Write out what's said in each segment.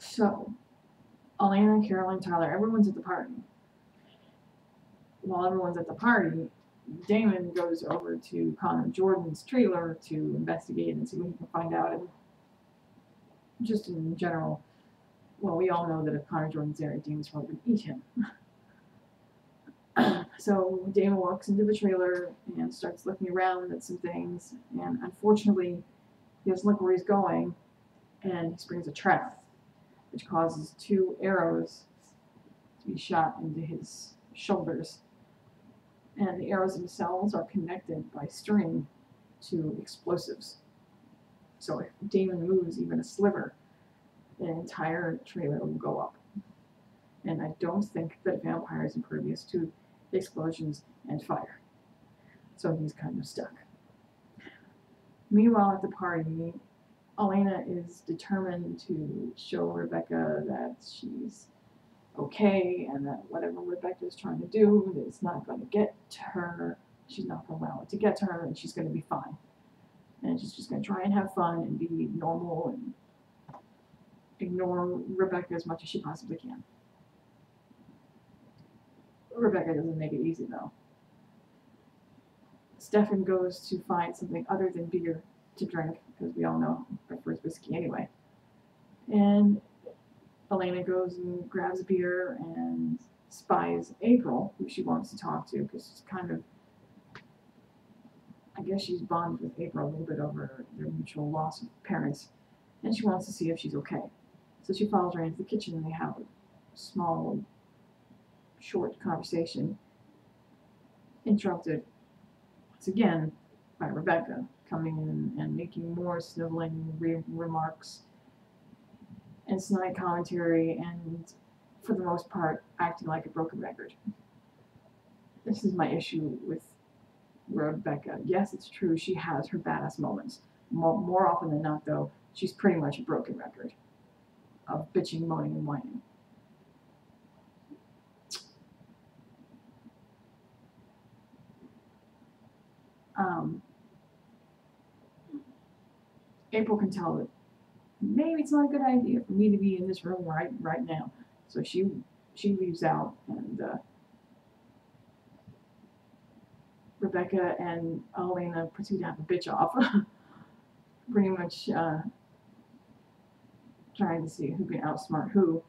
So, Elena, Caroline, Tyler, everyone's at the party. While everyone's at the party, Damon goes over to Connor Jordan's trailer to investigate and see what he can find out. And just in general, well, we all know that if Connor Jordan's there, Damon's probably going to eat him. So Damon walks into the trailer and starts looking around at some things, and unfortunately, he doesn't look where he's going, and he springs a trap, which causes 2 arrows to be shot into his shoulders. And the arrows themselves are connected by string to explosives. So if Damon moves even a sliver, the entire trailer will go up. And I don't think that a vampire is impervious to explosions and fire. So he's kind of stuck. Meanwhile, at the party, Elena is determined to show Rebecca that she's okay and that whatever Rebecca is trying to do is not going to get to her. She's not going to allow it to get to her, and she's going to be fine. And she's just going to try and have fun and be normal and ignore Rebecca as much as she possibly can. Rebecca doesn't make it easy, though. Stefan goes to find something other than beer to drink, because we all know he prefers whiskey anyway. And Elena goes and grabs a beer and spies April, who she wants to talk to, because she's kind of, I guess she's bonded with April a little bit over their mutual loss of parents, and she wants to see if she's okay. So she follows her into the kitchen, and they have a small, short conversation, interrupted once again by Rebecca coming in and making more sniveling remarks and snide commentary, and for the most part acting like a broken record. This is my issue with Rebecca. Yes, it's true, she has her badass moments. More often than not, though, she's pretty much a broken record of bitching, moaning, and whining. April can tell that maybe it's not a good idea for me to be in this room right now. So she leaves out, and Rebecca and Elena proceed to have a bitch off. Pretty much trying to see who can outsmart who.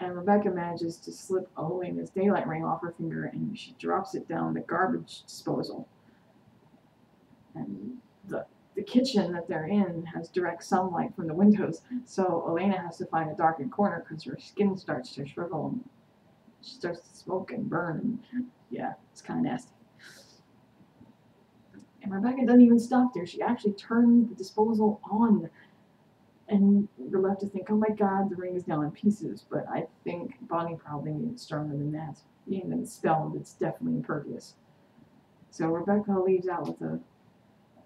And Rebecca manages to slip Elena's daylight ring off her finger, and she drops it down the garbage disposal. And the kitchen that they're in has direct sunlight from the windows, so Elena has to find a darkened corner because her skin starts to shrivel and she starts to smoke and burn. Yeah, it's kind of nasty. And Rebecca doesn't even stop there. She actually turns the disposal on, and we're left to think, oh my god, the ring is now in pieces. But I think Bonnie probably made it stronger than that. Being that it's spelled, it's definitely impervious. So Rebecca leaves out with a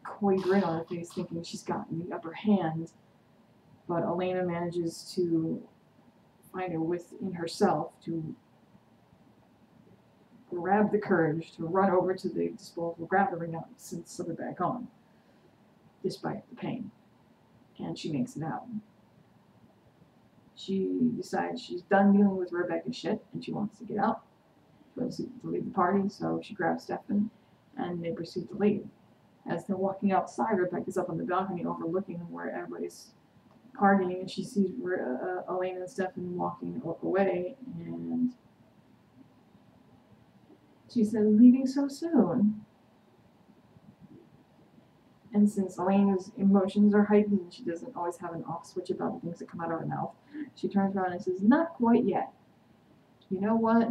coy grin on her face, thinking she's gotten the upper hand, but Elena manages to find it within herself to grab the courage to run over to the disposal, grab the ring out, and slip it back on, despite the pain. And she makes it out. She decides she's done dealing with Rebecca's shit, and she wants to get out. She wants to leave the party, so she grabs Stefan, and they proceed to leave. As they're walking outside, Rebecca's up on the balcony overlooking where everybody's partying, and she sees Elena and Stefan walking away, and she says, leaving so soon. And since Elena's emotions are heightened, she doesn't always have an off switch about the things that come out of her mouth. She turns around and says, not quite yet. You know what?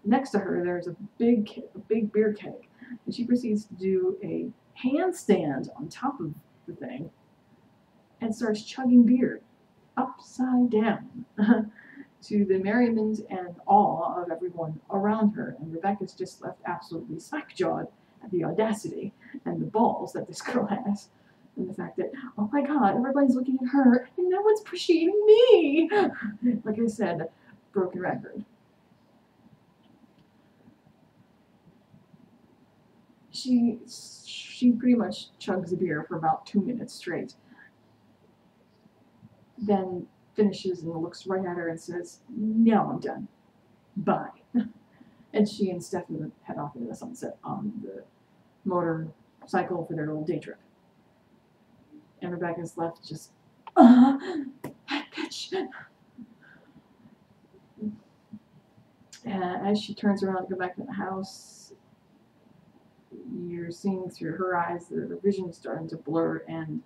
Next to her, there's a big beer keg. And she proceeds to do a handstand on top of the thing and starts chugging beer upside down to the merriment and awe of everyone around her. And Rebecca's just left absolutely slack-jawed at the audacity and the balls that this girl has. And the fact that, oh my god, everybody's looking at her and no one's appreciating me. Like I said, broken record. She pretty much chugs the beer for about 2 minutes straight. Then finishes and looks right at her and says, "No, I'm done. Bye." And she and Stefan head off into the sunset on the motorcycle for their little day trip. And Rebecca's left just, that bitch. And as she turns around to go back to the house, you're seeing through her eyes that her vision is starting to blur and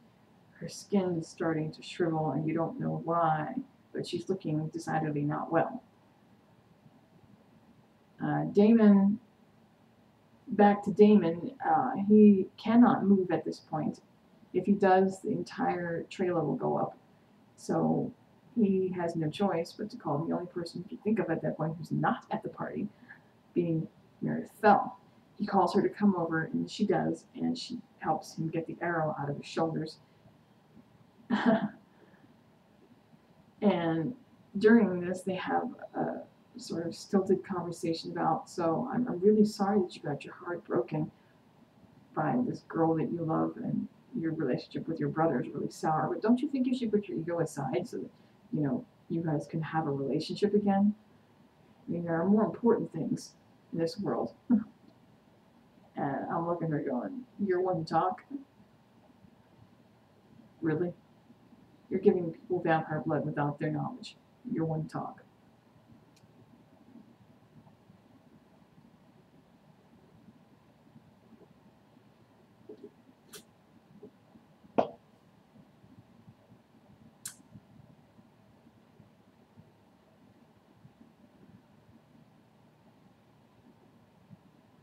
her skin is starting to shrivel, and you don't know why, but she's looking decidedly not well. Damon, back to Damon, he cannot move at this point. If he does, the entire trailer will go up. So he has no choice but to call the only person he can think of at that point who's not at the party, being Meredith Fell. He calls her to come over, and she does, and she helps him get the arrow out of his shoulders. And during this, they have a sort of stilted conversation about, so I'm really sorry that you got your heart broken by this girl that you love, and your relationship with your brother is really sour, but don't you think you should put your ego aside so that, you guys can have a relationship again? I mean, there are more important things in this world. And I'm looking at her going, you're one to talk? Really? You're giving people vampire blood without their knowledge. You're one to talk.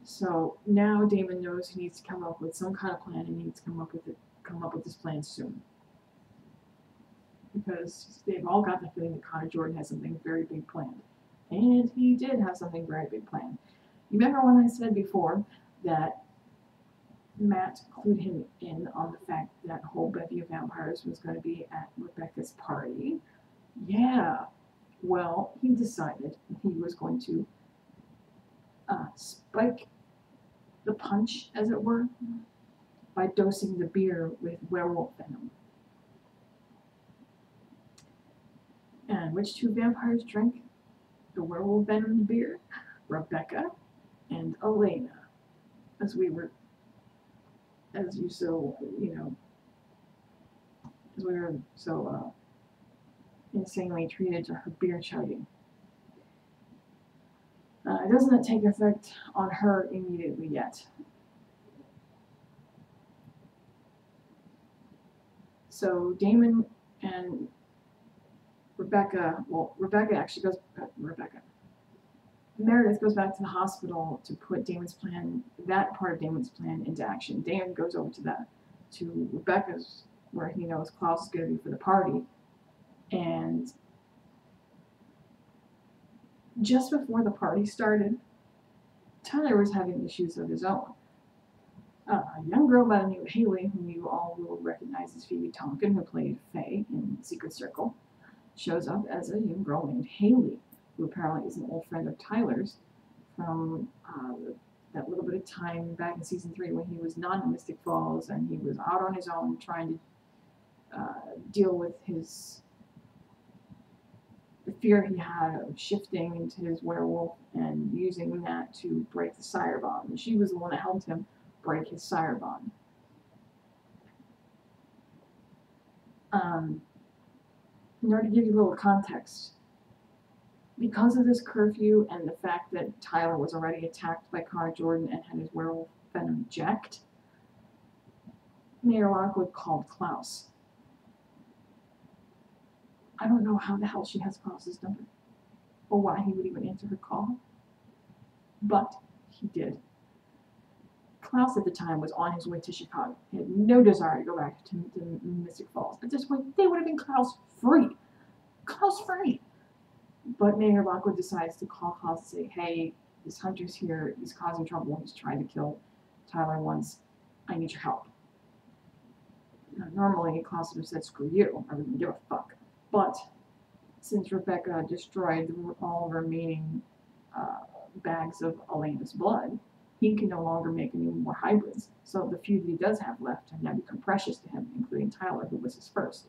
So now Damon knows he needs to come up with some kind of plan, and he needs to come up with this plan soon. Because they've all got the feeling that Connor Jordan has something very big planned. And he did have something very big planned. You remember when I said before that Matt clued him in on the fact that whole bevy of vampires was going to be at Rebecca's party? Yeah. Well, he decided he was going to spike the punch, as it were, by dosing the beer with werewolf venom. And which two vampires drank the werewolf venom beer? Rebecca and Elena. As we were so insanely treated to her beer chugging. It doesn't take effect on her immediately yet. So Damon and Rebecca actually goes, Meredith goes back to the hospital to put that part of Damon's plan into action. Damon goes over to Rebecca's, where he knows Klaus is going to be for the party. And just before the party started, Tyler was having issues of his own. A young girl by the name of Haley, whom you all will recognize as Phoebe Tonkin, who played Faye in Secret Circle, shows up as a young girl named Haley, who apparently is an old friend of Tyler's from that little bit of time back in season 3 when he was not in Mystic Falls and he was out on his own trying to deal with the fear he had of shifting into his werewolf and using that to break the sire bond. And she was the one that helped him break his sire bond. In order to give you a little context, because of this curfew and the fact that Tyler was already attacked by Connor Jordan and had his werewolf venom eject, Mayor Lockwood called Klaus. I don't know how the hell she has Klaus's number, or why he would even answer her call, but he did. Klaus at the time was on his way to Chicago. He had no desire to go back to Mystic Falls. At this point, they would have been Klaus free. Klaus free. But Mayor Lockwood decides to call Klaus and say, hey, this hunter's here. He's causing trouble. He's trying to kill Tyler once. I need your help. Now, normally, Klaus would have said, screw you. I wouldn't give a fuck. But since Rebecca destroyed all remaining bags of Elena's blood, he can no longer make any more hybrids. So the few that he does have left have now become precious to him, including Tyler, who was his first.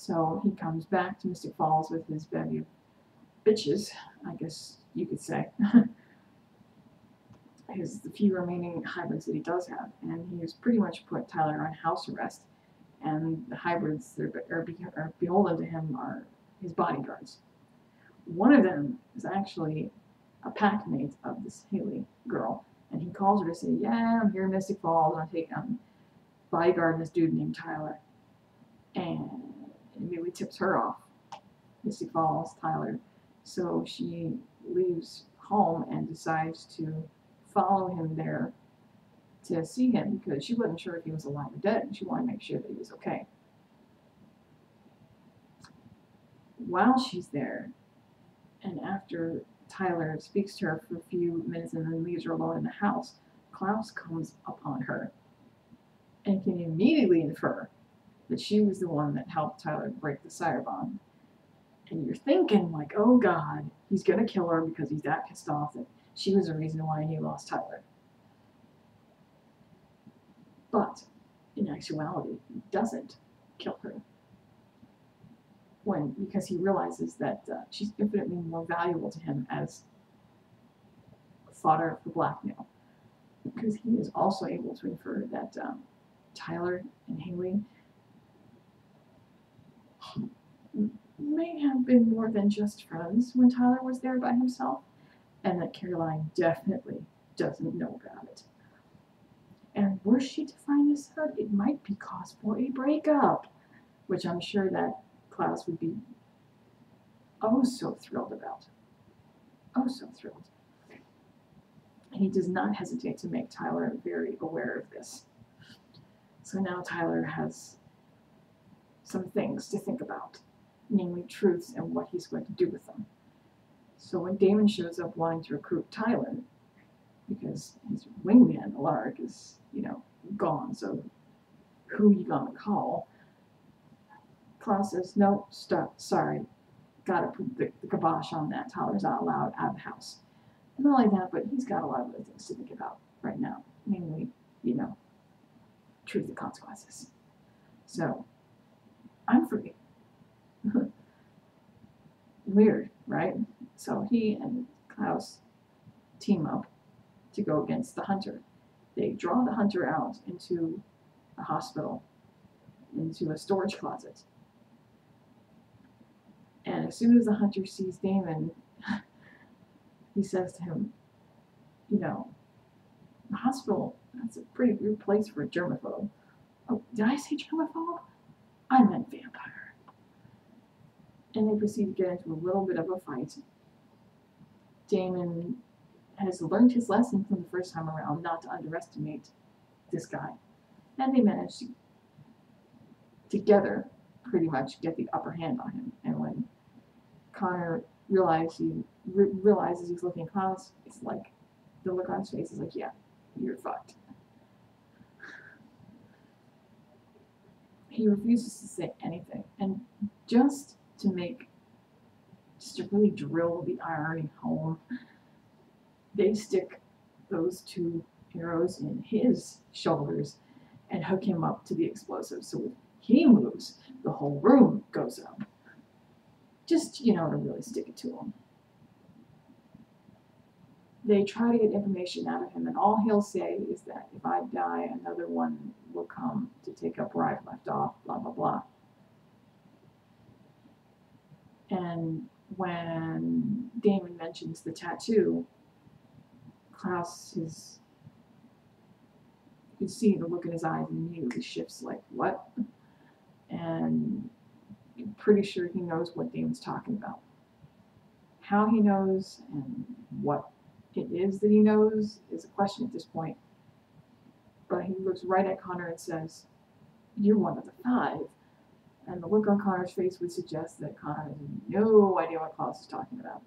So he comes back to Mystic Falls with his bevy of bitches, I guess you could say. The few remaining hybrids that he does have, and he's pretty much put Tyler on house arrest, and the hybrids that are beholden to him are his bodyguards. One of them is actually a packmate of this Haley girl, and he calls her to say, yeah, I'm here in Mystic Falls, I'm bodyguarding this dude named Tyler, and immediately tips her off. Mystic Falls, Tyler. So she leaves home and decides to follow him there to see him because she wasn't sure if he was alive or dead, and she wanted to make sure that he was okay. While she's there, and after Tyler speaks to her for a few minutes and then leaves her alone in the house, Klaus comes upon her and can immediately infer that she was the one that helped Tyler break the sire bond. And you're thinking, like, oh God, he's gonna kill her because he's that pissed off that she was the reason why he lost Tyler. But in actuality, he doesn't kill her. Because he realizes that she's infinitely more valuable to him as fodder for blackmail. Because he is also able to infer that Tyler and Haley may have been more than just friends when Tyler was there by himself, and that Caroline definitely doesn't know about it. And were she to find this out, it might be cause for a breakup, which I'm sure that Klaus would be oh so thrilled about. Oh so thrilled. And he does not hesitate to make Tyler very aware of this. So now Tyler has some things to think about, namely truths and what he's going to do with them. So when Damon shows up wanting to recruit Tyler, because his wingman, Alaric, is, gone, so who you gonna call? Klaus says, no, stop, sorry, gotta put the kibosh on that. Tyler's not allowed out of the house. And not only that, but he's got a lot of other things to think about right now, namely, truth and consequences. So, I'm free. Weird, right? So he and Klaus team up to go against the hunter. They draw the hunter out into a hospital, into a storage closet. And as soon as the hunter sees Damon, he says to him, the hospital, that's a pretty weird place for a germaphobe. Oh, did I say germaphobe? I meant vampire. And they proceed to get into a little bit of a fight. Damon has learned his lesson from the first time around not to underestimate this guy. And they manage to, together, pretty much get the upper hand on him. And when Connor realizes he's looking at Klaus, it's like, the look on his face is like, yeah, you're fucked. He refuses to say anything. And just to really drill the irony home, they stick those two arrows in his shoulders and hook him up to the explosive. So if he moves, the whole room goes up. Just, to really stick it to him. They try to get information out of him, and all he'll say is that if I die, another one will come to take up where I've left off, blah, blah, blah. And when Damon mentions the tattoo, Klaus you can see the look in his eyes and immediately shifts like, what? And I'm pretty sure he knows what Damon's talking about. How he knows and what it is that he knows is a question at this point. But he looks right at Connor and says, you're one of the 5. And the look on Connor's face would suggest that Connor has no idea what Klaus is talking about.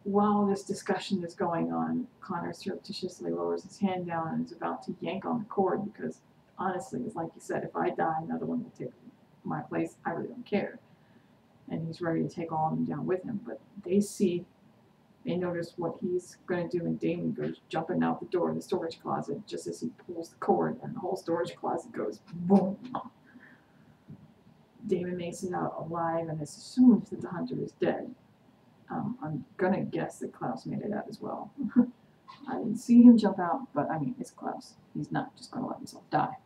While this discussion is going on, Connor surreptitiously lowers his hand down and is about to yank on the cord because, honestly, it's like you said, if I die, another one will take my place. I really don't care. And he's ready to take all of them down with him. But they see They notice what he's going to do, and Damon goes jumping out the door in the storage closet just as he pulls the cord, and the whole storage closet goes boom. Damon makes it out alive and assumes that the hunter is dead. I'm going to guess that Klaus made it out as well. I didn't see him jump out, but I mean, it's Klaus. He's not just going to let himself die.